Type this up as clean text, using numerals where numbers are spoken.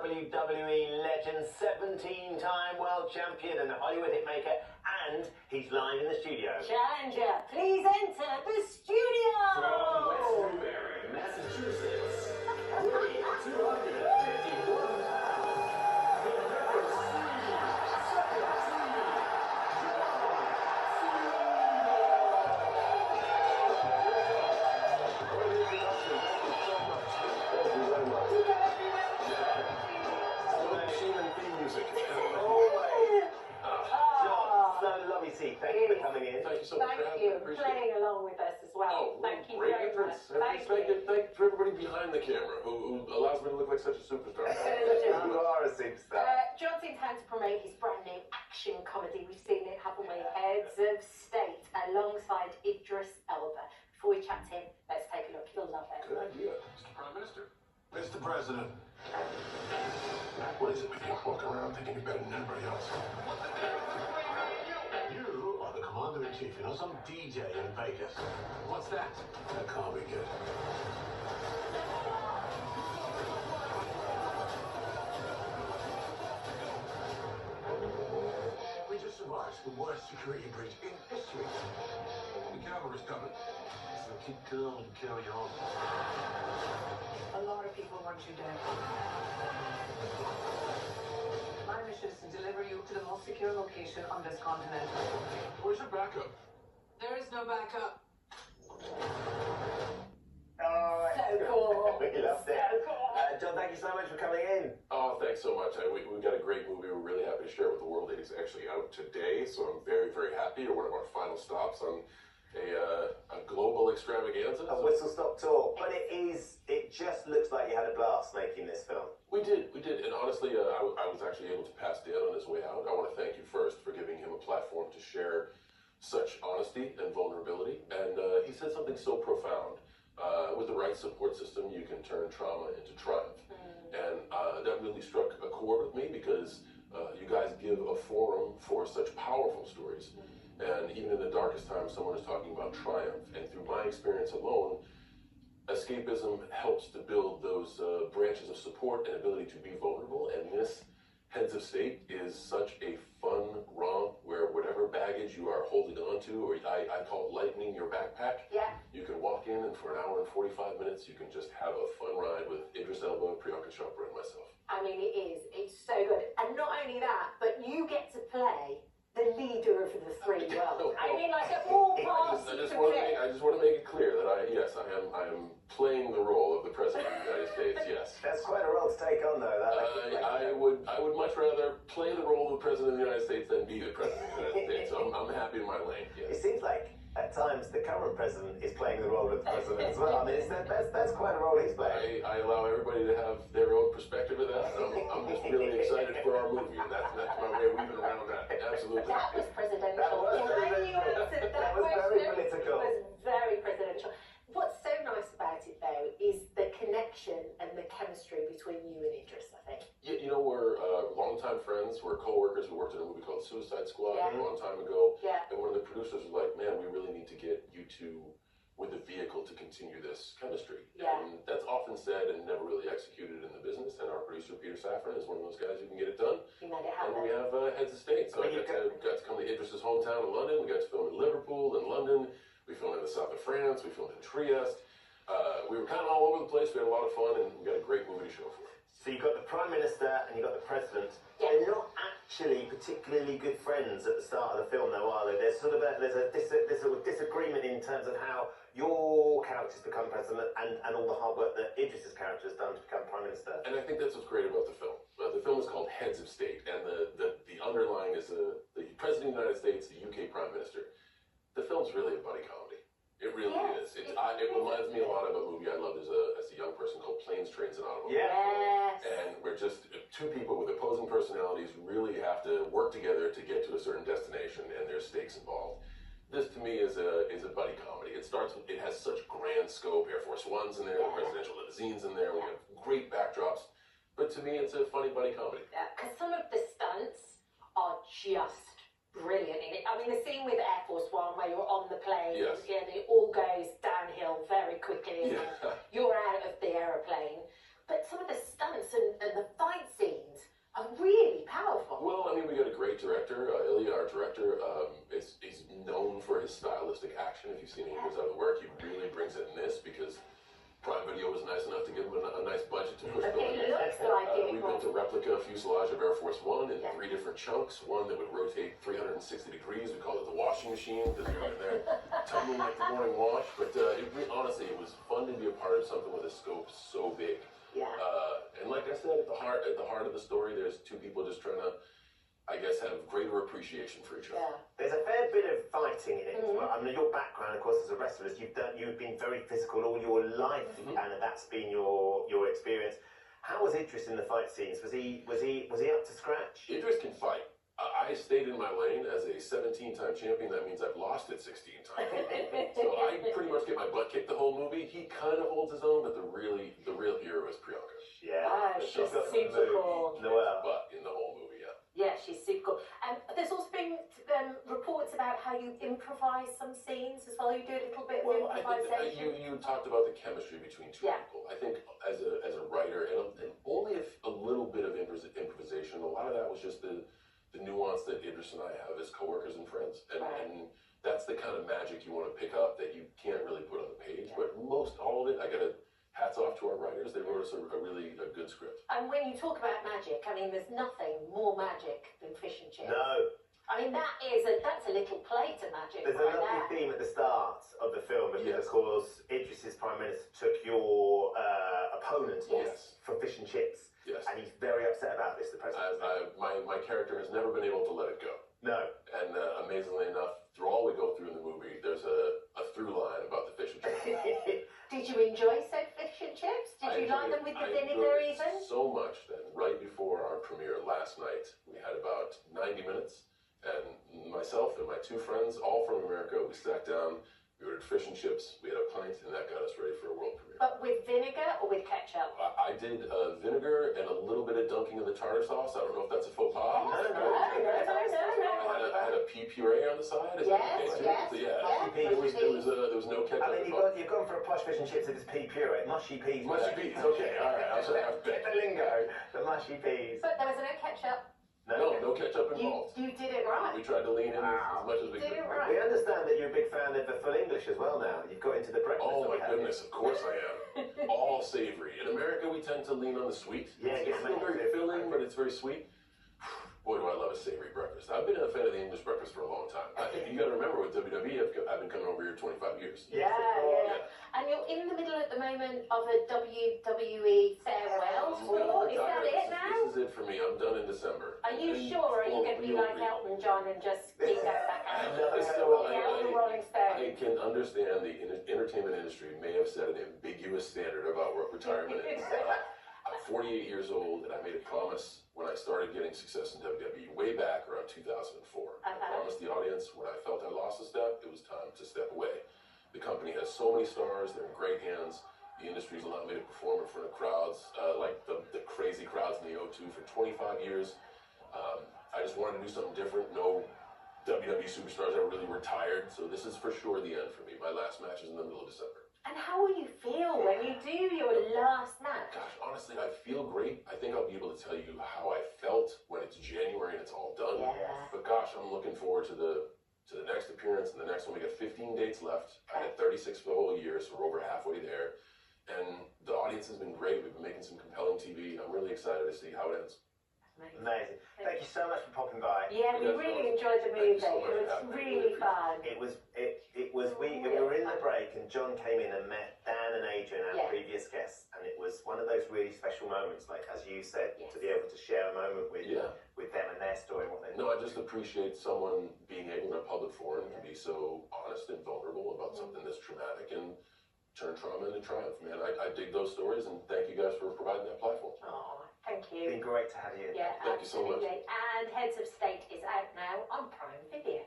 WWE legend, 17-time world champion and Hollywood hitmaker, and he's live in the studio. Challenger, please enter the studio! From West Newbury, Massachusetts, 251 Thank you for coming in. Thank you so much. Thank you for playing along with us as well. Oh, thank you great very entrance. much. Thank you to everybody behind the camera who allows me to look like such a superstar. You are a superstar. John's in town to promote his brand new action comedy. We've seen it, haven't we? Heads of State, alongside Idris Elba. Before we chat to him, let's take a look. You'll love it. Good idea. Mr. Prime Minister. Mr. President. What is it with you walking around thinking you're better than everybody else? You are the Commander-in-Chief. You're not some DJ in Vegas. What's that? That can't be good. We just survived the worst security breach in history. The cavalry's coming. So keep calm and carry on. A lot of people want you dead. My mission is to deliver you to the most secure location on this continent. Where's your backup? There is no backup. Oh, So cool. We loved it. So cool. John, thank you so much for coming in. Oh, thanks so much. We've got a great movie. We're really happy to share it with the world. It is actually out today, so I'm very, very happy. We're one of our final stops on a global extravaganza. A whistle-stop tour. But it just looks like you had a blast making this film. We did. And honestly, I was actually able to pass Dan on his way out. I want to thank you first for giving him a platform to share such honesty and vulnerability. And he said something so profound. With the right support system, you can turn trauma into triumph. And that really struck a chord with me because you guys give a forum for such powerful stories. And even in the darkest times, someone is talking about triumph. And through my experience alone, escapism helps to build those branches of support and ability to be vulnerable. And this Heads of State is such a fun romp where whatever baggage you are holding on to, or I call it lightening your backpack. Yeah. You can walk in and for an hour and 45 minutes, you can just have a fun ride with Idris Elba, Priyanka Chopra, and myself. I mean, it is. It's so good. And not only that, but you get to play the leader of the three worlds. I mean, like, at all parts I just want to make it clear that I am playing the role of the President of the United States, yes. That's quite a role to take on, though. I would much rather play the role of the President of the United States than be the President of the United States. So I'm happy in my lane, yes. It seems like, at times, the current president is playing the role of the president as well. I mean, that's quite a role he's playing. I allow everybody to have their own perspective of that. I'm just really excited for our movie. That's my way of weaving around that. Absolutely. That was presidential. That was presidential. That was very political. It was very presidential. What's so nice about it, though, is the connection and the chemistry between you and Idris, I think. Yeah, you know, we're longtime friends. We're co-workers. We worked in a movie called Suicide Squad a long time ago. Yeah. And one of the producers was like, man, we really need to get you two with a vehicle to continue this chemistry. Yeah. And that's often said and never really executed in the business. And our producer, Peter Safran, is one of those guys who can get it done. You made it And happen. we have Heads of State. So I got to come to Idris's hometown in London. We got to film in Liverpool and London. We filmed in the south of France. We filmed in Trieste. We were kind of all over the place. We had a lot of fun, and we got a great movie to show for it. So you've got the Prime Minister and you've got the President. Yeah. They're not actually particularly good friends at the start of the film, though, are they? There's sort of a disagreement in terms of how your character's become President and all the hard work that Idris's character has done to become Prime Minister. And I think that's what's great about the film. The film is called Heads of State, and the underlying is the President of the United States, the UK Prime Minister. The film's really a buddy comedy. It really is. It reminds me a lot of a movie I loved as a young person called Planes, Trains, and Automobiles. Yes. And we're just two people with opposing personalities really have to work together to get to a certain destination, and there's stakes involved. This to me is a buddy comedy. It has such grand scope. Air Force One's in there, the presidential limousines in there. We have great backdrops. But to me, it's a funny buddy comedy. Yeah, because some of the stunts are just brilliant in it. I mean, the scene with Air Force One where you're on the plane, Yes. and it all goes downhill very quickly, Yeah. and you're out of the aeroplane. But some of the stunts and the fight scenes art director. He's known for his stylistic action. If you've seen any of his other work, he really brings it in this because Prime Video was nice enough to give him a nice budget to push It going. looks like it. We built a replica fuselage of Air Force One in 3 different chunks. One that would rotate 360 degrees. We called it the washing machine because we were in there tumbling like the morning wash. But honestly, it was fun to be a part of something with a scope so big. Yeah. And like I said, at the heart of the story, there's two people just trying to, I guess, have greater appreciation for each other. Yeah. There's a fair bit of fighting in it as well. I mean, your background, of course, as a wrestler, is you've been very physical all your life, and that's been your experience. How was Idris in the fight scenes? Was he up to scratch? Idris can fight. I stayed in my lane as a 17-time champion. That means I've lost it 16 times. So I pretty much get my butt kicked the whole movie. He kind of holds his own, but the real hero is Priyanka. Yeah. She's super cool. Noelle. But in the whole movie, yeah. Yeah, she's super cool. There's also been reports about how you improvise some scenes as well. You do a little bit of Well, I think improvisation. you talked about the chemistry between two people. I think as a writer, and only if a little bit of improvisation, a lot of that was just the nuance that Idris and I have as coworkers and friends. And that's the kind of magic you want to pick up that you can't really put on the page. But most all of it, I got to hats off to our writers. They wrote us a really good script. And when you talk about magic, I mean, there's nothing more magic than fish and chips. No. I mean, that's a little plate of magic. There's a lovely theme at the start of the film because, of course, Idris's Prime Minister took your opponent for fish and chips. Yes. And he's very upset about this, the president. My character has never been able to let it go. No. And amazingly enough, through all we go through in the movie, there's a through line about the fish and chips. Did you enjoy said fish and chips? Did you like them with the vinegar even? So much that right before our premiere last night, we had about 90 minutes, and myself and my two friends, all from America, we sat down, we ordered fish and chips, we had a pint, and that got us ready for a world premiere. But with vinegar or with ketchup? I did vinegar and a little bit of dunking of the tartar sauce. I don't know if that's a faux pas. No. I had a pea puree on the side. Yes. There was no ketchup. I mean, you've gone for a posh fish and chips if it's pea puree. Mushy peas. Mushy peas, okay, all right. Get the lingo. The mushy peas. But there was no ketchup. No ketchup involved. You did it right. We tried to lean in as much as we could. Did it right. We understand that you're a big fan of the full English as well now. You've got into the breakfast. Oh my goodness, of course I am. All savory. In America, we tend to lean on the sweet. Yeah, it's still very filling, but it's very sweet. Boy, do I love a savory breakfast. I've been a fan of the English breakfast for a long time. You got to remember with WWE, I've been coming over here 25 years. Yeah. And you're in the middle at the moment of a WWE farewell tour. Is that it now? This is it for me. I'm done in December. Are you sure? Are you going to be like Elton John and just keep going back out? The Rolling Stones. I can understand the entertainment industry may have set an ambiguous standard about what retirement is. I'm 48 years old, and I made a promise when I started getting success in WWE way back around 2004. I promised the audience when I felt I lost a step, it was time to step away. The company has so many stars, they're in great hands. The industry's allowed me to perform in front of crowds, like the crazy crowds in the O2 for 25 years. I just wanted to do something different. No WWE superstars ever really retired, so this is for sure the end for me. My last match is in the middle of December. And how will you feel when you do your last match? Gosh, honestly, I feel great. I think I'll be able to tell you how I felt when it's January and it's all done. Yeah. But gosh, I'm looking forward to the next appearance and the next one. We got 15 dates left. I had 36 for the whole year, so we're over halfway there. And the audience has been great. We've been making some compelling TV. I'm really excited to see how it ends. Amazing. Thank you so much for popping by. Yeah, we really enjoyed the movie. So it was really fun. We were in the break and John came in and met Dan and Adrian, our previous guests, and it was one of those really special moments, like as you said, to be able to share a moment with them and their story and what they know. No, I just appreciate someone being able in a public forum to be so honest and vulnerable about something that's traumatic and turn trauma into triumph, man. I dig those stories, and thank you guys for providing that platform. Oh, thank It's been you. great to have you. Yeah, Thank you so much. absolutely. And Heads of State is out now on Prime Video.